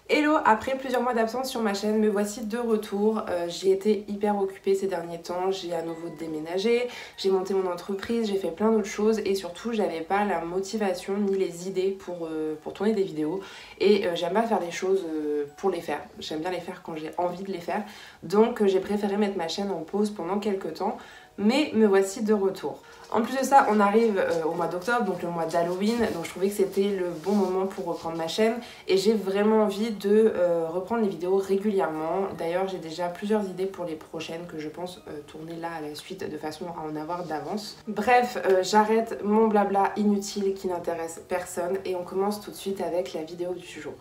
Hello, après plusieurs mois d'absence sur ma chaîne, me voici de retour. J'ai été hyper occupée ces derniers temps, j'ai à nouveau déménagé, j'ai monté mon entreprise, j'ai fait plein d'autres choses et surtout j'avais pas la motivation ni les idées pour tourner des vidéos et j'aime pas faire les choses pour les faire. J'aime bien les faire quand j'ai envie de les faire, donc j'ai préféré mettre ma chaîne en pause pendant quelques temps, mais me voici de retour. En plus de ça, on arrive au mois d'octobre, donc le mois d'Halloween, donc je trouvais que c'était le bon moment pour reprendre ma chaîne et j'ai vraiment envie de reprendre les vidéos régulièrement. D'ailleurs, j'ai déjà plusieurs idées pour les prochaines que je pense tourner là à la suite de façon à en avoir d'avance. Bref, j'arrête mon blabla inutile qui n'intéresse personne et on commence tout de suite avec la vidéo du jour.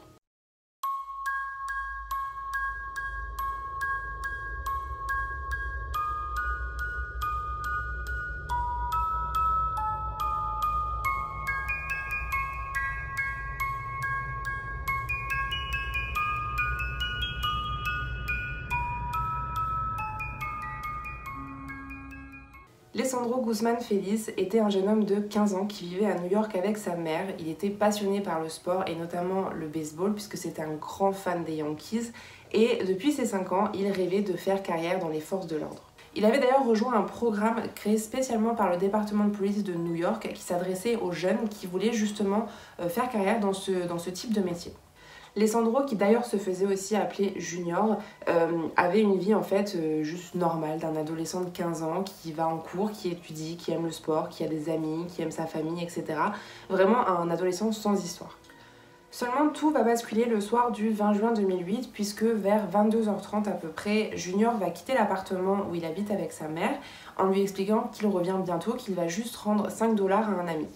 Alessandro Guzmán Félix était un jeune homme de 15 ans qui vivait à New York avec sa mère. Il était passionné par le sport et notamment le baseball puisque c'était un grand fan des Yankees et depuis ses 5 ans, il rêvait de faire carrière dans les forces de l'ordre. Il avait d'ailleurs rejoint un programme créé spécialement par le département de police de New York qui s'adressait aux jeunes qui voulaient justement faire carrière dans ce type de métier. Alessandro, qui d'ailleurs se faisait aussi appeler Junior, avait une vie en fait juste normale d'un adolescent de 15 ans qui va en cours, qui étudie, qui aime le sport, qui a des amis, qui aime sa famille, etc. Vraiment un adolescent sans histoire. Seulement tout va basculer le soir du 20 juin 2008 puisque vers 22h30 à peu près, Junior va quitter l'appartement où il habite avec sa mère en lui expliquant qu'il revient bientôt, qu'il va juste rendre 5 $ à un ami.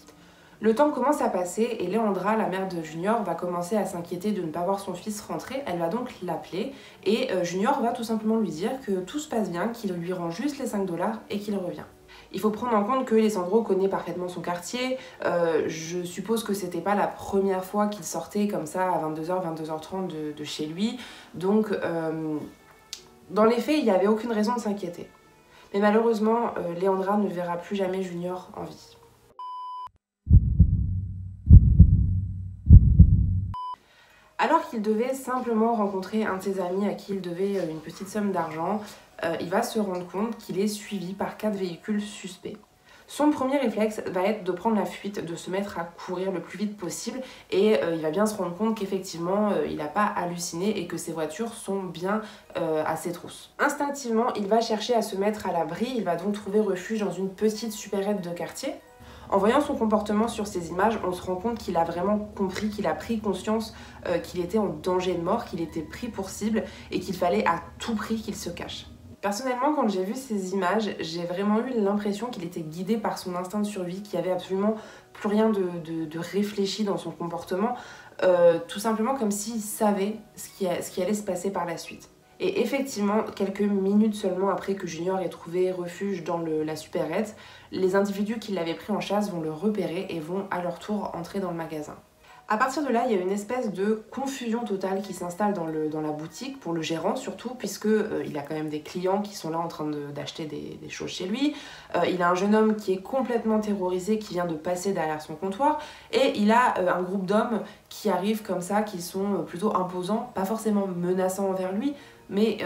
Le temps commence à passer et Leandra, la mère de Junior, va commencer à s'inquiéter de ne pas voir son fils rentrer. Elle va donc l'appeler et Junior va tout simplement lui dire que tout se passe bien, qu'il lui rend juste les 5 $ et qu'il revient. Il faut prendre en compte que Alessandro connaît parfaitement son quartier. Je suppose que c'était pas la première fois qu'il sortait comme ça à 22h, 22h30 de chez lui. Donc, dans les faits, il n'y avait aucune raison de s'inquiéter. Mais malheureusement, Leandra ne verra plus jamais Junior en vie. Alors qu'il devait simplement rencontrer un de ses amis à qui il devait une petite somme d'argent, il va se rendre compte qu'il est suivi par 4 véhicules suspects. Son premier réflexe va être de prendre la fuite, de se mettre à courir le plus vite possible et il va bien se rendre compte qu'effectivement il n'a pas halluciné et que ces voitures sont bien à ses trousses. Instinctivement, il va chercher à se mettre à l'abri, il va donc trouver refuge dans une petite supérette de quartier. En voyant son comportement sur ces images, on se rend compte qu'il a vraiment compris, qu'il a pris conscience qu'il était en danger de mort, qu'il était pris pour cible et qu'il fallait à tout prix qu'il se cache. Personnellement, quand j'ai vu ces images, j'ai vraiment eu l'impression qu'il était guidé par son instinct de survie, qu'il n'y avait absolument plus rien de réfléchi dans son comportement, tout simplement comme s'il savait ce qui allait se passer par la suite. Et effectivement, quelques minutes seulement après que Junior ait trouvé refuge dans la supérette, les individus qui l'avaient pris en chasse vont le repérer et vont à leur tour entrer dans le magasin. À partir de là, il y a une espèce de confusion totale qui s'installe dans la boutique, pour le gérant surtout, puisque il a quand même des clients qui sont là en train d'acheter des choses chez lui. Il a un jeune homme qui est complètement terrorisé, qui vient de passer derrière son comptoir, et il a un groupe d'hommes qui arrivent comme ça, qui sont plutôt imposants, pas forcément menaçants envers lui, mais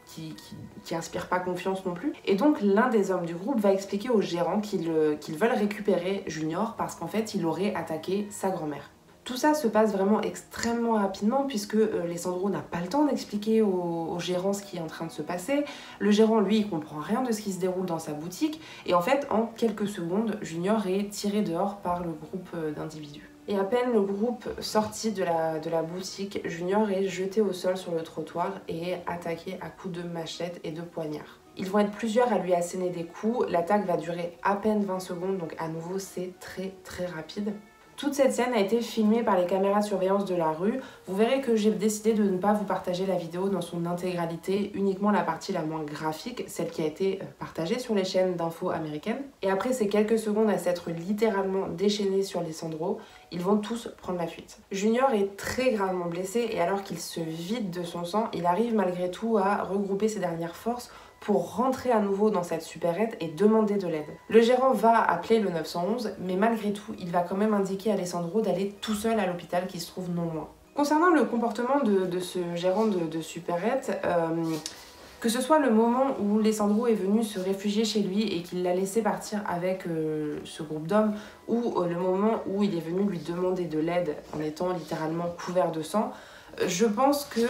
qui inspire pas confiance non plus. Et donc l'un des hommes du groupe va expliquer au gérant qu'ils veulent récupérer Junior parce qu'en fait il aurait attaqué sa grand-mère. Tout ça se passe vraiment extrêmement rapidement puisque Alessandro n'a pas le temps d'expliquer au gérant ce qui est en train de se passer. Le gérant, lui, il comprend rien de ce qui se déroule dans sa boutique et en fait, en quelques secondes, Junior est tiré dehors par le groupe d'individus. Et à peine le groupe sorti de la boutique, Junior est jeté au sol sur le trottoir et est attaqué à coups de machette et de poignard. Ils vont être plusieurs à lui asséner des coups, l'attaque va durer à peine 20 secondes, donc à nouveau c'est très rapide. Toute cette scène a été filmée par les caméras de surveillance de la rue. Vous verrez que j'ai décidé de ne pas vous partager la vidéo dans son intégralité, uniquement la partie la moins graphique, celle qui a été partagée sur les chaînes d'infos américaines. Et après ces quelques secondes à s'être littéralement déchaînés sur Alessandro, ils vont tous prendre la fuite. Junior est très gravement blessé et alors qu'il se vide de son sang, il arrive malgré tout à regrouper ses dernières forces pour rentrer à nouveau dans cette supérette et demander de l'aide. Le gérant va appeler le 911, mais malgré tout, il va quand même indiquer à Alessandro d'aller tout seul à l'hôpital qui se trouve non loin. Concernant le comportement de ce gérant de supérette, que ce soit le moment où Alessandro est venu se réfugier chez lui et qu'il l'a laissé partir avec ce groupe d'hommes, ou le moment où il est venu lui demander de l'aide en étant littéralement couvert de sang, je pense que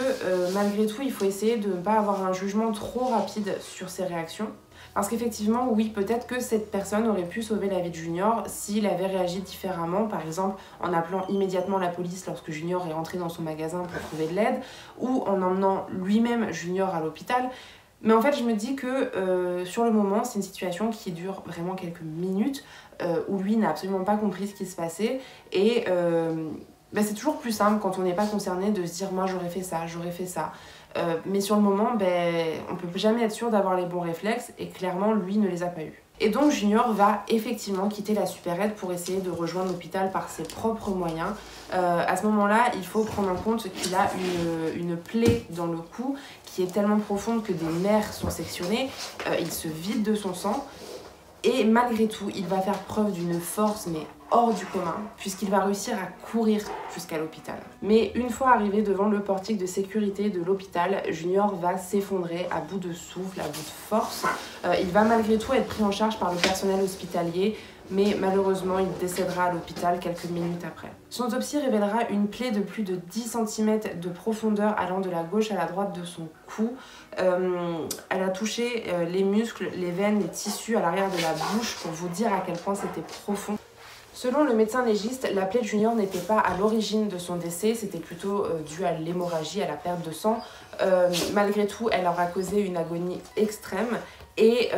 malgré tout, il faut essayer de ne pas avoir un jugement trop rapide sur ses réactions. Parce qu'effectivement, oui, peut-être que cette personne aurait pu sauver la vie de Junior s'il avait réagi différemment, par exemple en appelant immédiatement la police lorsque Junior est rentré dans son magasin pour trouver de l'aide, ou en emmenant lui-même Junior à l'hôpital. Mais en fait, je me dis que sur le moment, c'est une situation qui dure vraiment quelques minutes, où lui n'a absolument pas compris ce qui se passait, et c'est toujours plus simple quand on n'est pas concerné de se dire « moi j'aurais fait ça, j'aurais fait ça ». Mais sur le moment, on peut jamais être sûr d'avoir les bons réflexes et clairement, lui ne les a pas eus. Et donc Junior va effectivement quitter la supérette pour essayer de rejoindre l'hôpital par ses propres moyens. À ce moment-là, il faut prendre en compte qu'il a une plaie dans le cou qui est tellement profonde que des nerfs sont sectionnés. Il se vide de son sang. Et malgré tout, il va faire preuve d'une force mais hors du commun, puisqu'il va réussir à courir jusqu'à l'hôpital. Mais une fois arrivé devant le portique de sécurité de l'hôpital, Junior va s'effondrer à bout de souffle, à bout de force. Il va malgré tout être pris en charge par le personnel hospitalier, mais malheureusement, il décédera à l'hôpital quelques minutes après. Son autopsie révélera une plaie de plus de 10 cm de profondeur allant de la gauche à la droite de son cou. Elle a touché les muscles, les veines, les tissus à l'arrière de la bouche pour vous dire à quel point c'était profond. Selon le médecin légiste, la plaie de Junior n'était pas à l'origine de son décès, c'était plutôt dû à l'hémorragie, à la perte de sang. Malgré tout, elle aura causé une agonie extrême. Et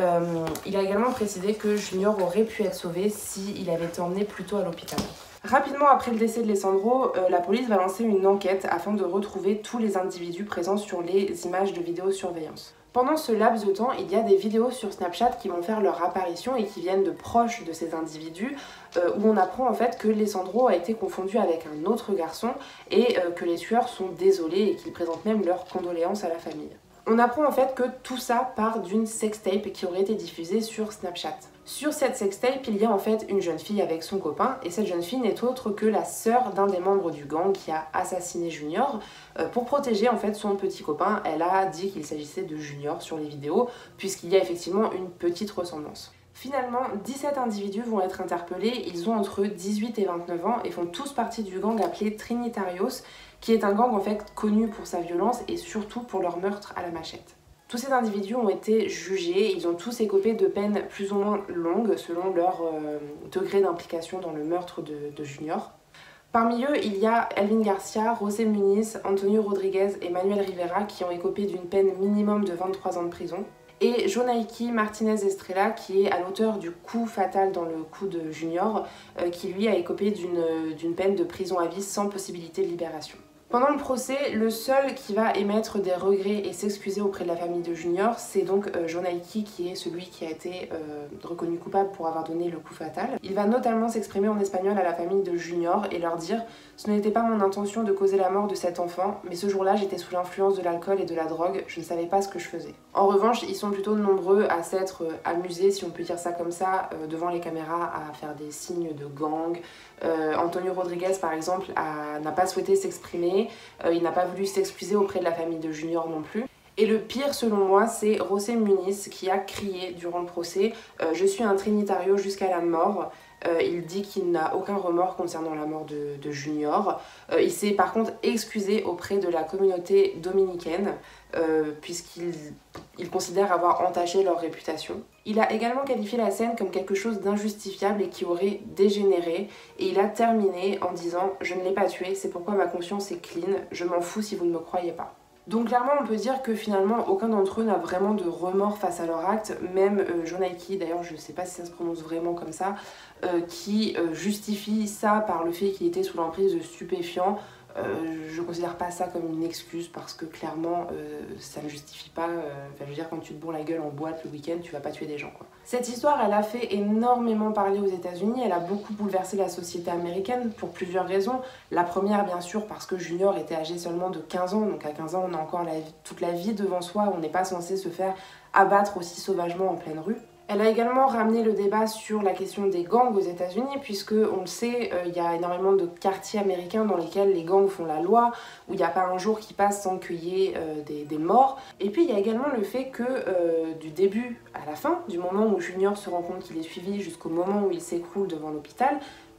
il a également précisé que Junior aurait pu être sauvé s'il avait été emmené plus tôt à l'hôpital. Rapidement après le décès de Alessandro, la police va lancer une enquête afin de retrouver tous les individus présents sur les images de vidéosurveillance. Pendant ce laps de temps, il y a des vidéos sur Snapchat qui vont faire leur apparition et qui viennent de proches de ces individus, où on apprend en fait que Alessandro a été confondu avec un autre garçon et que les tueurs sont désolés et qu'ils présentent même leurs condoléances à la famille. On apprend en fait que tout ça part d'une sextape qui aurait été diffusée sur Snapchat. Sur cette sextape, il y a en fait une jeune fille avec son copain, et cette jeune fille n'est autre que la sœur d'un des membres du gang qui a assassiné Junior. Pour protéger en fait son petit copain, elle a dit qu'il s'agissait de Junior sur les vidéos, puisqu'il y a effectivement une petite ressemblance. Finalement, 17 individus vont être interpellés, ils ont entre 18 et 29 ans et font tous partie du gang appelé Trinitarios, qui est un gang en fait connu pour sa violence et surtout pour leur meurtre à la machette. Tous ces individus ont été jugés, ils ont tous écopé de peines plus ou moins longues selon leur degré d'implication dans le meurtre de Junior. Parmi eux, il y a Elvin Garcia, José Muniz, Antonio Rodriguez et Manuel Rivera qui ont écopé d'une peine minimum de 23 ans de prison. Et Jonaiki Martinez Estrella, qui est à l'auteur du coup fatal dans le cou de Junior, qui lui a écopé d'une peine de prison à vie sans possibilité de libération. Pendant le procès, le seul qui va émettre des regrets et s'excuser auprès de la famille de Junior, c'est donc Jonaiki, qui est celui qui a été reconnu coupable pour avoir donné le coup fatal. Il va notamment s'exprimer en espagnol à la famille de Junior et leur dire « Ce n'était pas mon intention de causer la mort de cet enfant, mais ce jour-là j'étais sous l'influence de l'alcool et de la drogue, je ne savais pas ce que je faisais. » En revanche, ils sont plutôt nombreux à s'être amusés, si on peut dire ça comme ça, devant les caméras, à faire des signes de gang. Antonio Rodriguez par exemple n'a pas souhaité s'exprimer, il n'a pas voulu s'excuser auprès de la famille de Junior non plus. Et le pire selon moi, c'est José Muniz qui a crié durant le procès « Je suis un Trinitario jusqu'à la mort ». Il dit qu'il n'a aucun remords concernant la mort de Junior. Il s'est par contre excusé auprès de la communauté dominicaine puisqu'il considère avoir entaché leur réputation. Il a également qualifié la scène comme quelque chose d'injustifiable et qui aurait dégénéré, et il a terminé en disant « Je ne l'ai pas tué, c'est pourquoi ma conscience est clean, je m'en fous si vous ne me croyez pas ». Donc clairement on peut dire que finalement aucun d'entre eux n'a vraiment de remords face à leur acte, même Jonaiki, d'ailleurs je ne sais pas si ça se prononce vraiment comme ça, qui justifie ça par le fait qu'il était sous l'emprise de stupéfiants. Je ne considère pas ça comme une excuse parce que clairement ça ne justifie pas, je veux dire quand tu te bourres la gueule en boîte le week-end tu vas pas tuer des gens quoi. Cette histoire elle a fait énormément parler aux États-Unis, elle a beaucoup bouleversé la société américaine pour plusieurs raisons. La première bien sûr parce que Junior était âgé seulement de 15 ans, donc à 15 ans on a encore toute la vie devant soi, on n'est pas censé se faire abattre aussi sauvagement en pleine rue. Elle a également ramené le débat sur la question des gangs aux États-Unis, puisque on le sait, il y a énormément de quartiers américains dans lesquels les gangs font la loi, où il n'y a pas un jour qui passe sans qu'il y ait des morts. Et puis il y a également le fait que du début à la fin, du moment où Junior se rend compte qu'il est suivi jusqu'au moment où il s'écroule devant l'hôpital,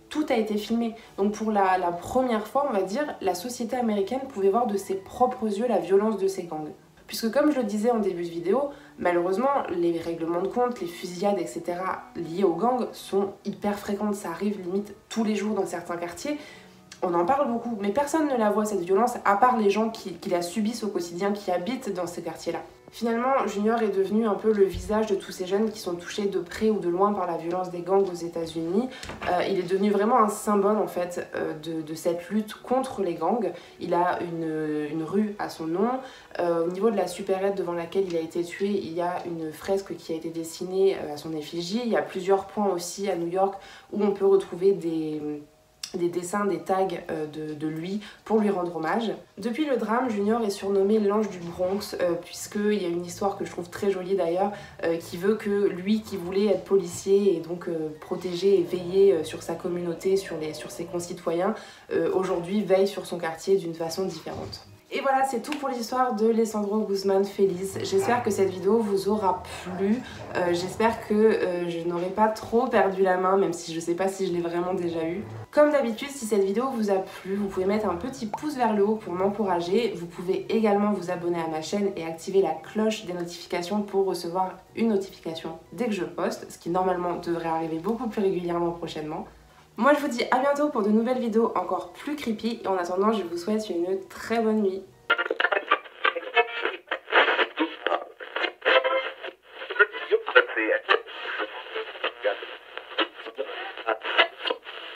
tout a été filmé. Donc pour la première fois, on va dire, la société américaine pouvait voir de ses propres yeux la violence de ces gangs. Puisque comme je le disais en début de vidéo, malheureusement, les règlements de compte, les fusillades, etc. liées aux gangs sont hyper fréquentes. Ça arrive limite tous les jours dans certains quartiers. On en parle beaucoup, mais personne ne la voit cette violence, à part les gens qui la subissent au quotidien, qui habitent dans ces quartiers-là. Finalement, Junior est devenu un peu le visage de tous ces jeunes qui sont touchés de près ou de loin par la violence des gangs aux États-Unis. Il est devenu vraiment un symbole en fait de cette lutte contre les gangs. Il a une rue à son nom. Au niveau de la supérette devant laquelle il a été tué, il y a une fresque qui a été dessinée à son effigie. Il y a plusieurs points aussi à New York où on peut retrouver des dessins, des tags de lui pour lui rendre hommage. Depuis le drame, Junior est surnommé l'ange du Bronx puisqu'il y a une histoire que je trouve très jolie d'ailleurs qui veut que lui qui voulait être policier et donc protéger et veiller sur sa communauté, sur ses concitoyens, aujourd'hui veille sur son quartier d'une façon différente. Et voilà, c'est tout pour l'histoire de Lisandro Guzman Feliz. J'espère que cette vidéo vous aura plu. J'espère que je n'aurai pas trop perdu la main, même si je sais pas si je l'ai vraiment déjà eu. Comme d'habitude, si cette vidéo vous a plu, vous pouvez mettre un petit pouce vers le haut pour m'encourager. Vous pouvez également vous abonner à ma chaîne et activer la cloche des notifications pour recevoir une notification dès que je poste, ce qui normalement devrait arriver beaucoup plus régulièrement prochainement. Moi je vous dis à bientôt pour de nouvelles vidéos encore plus creepy et en attendant je vous souhaite une très bonne nuit.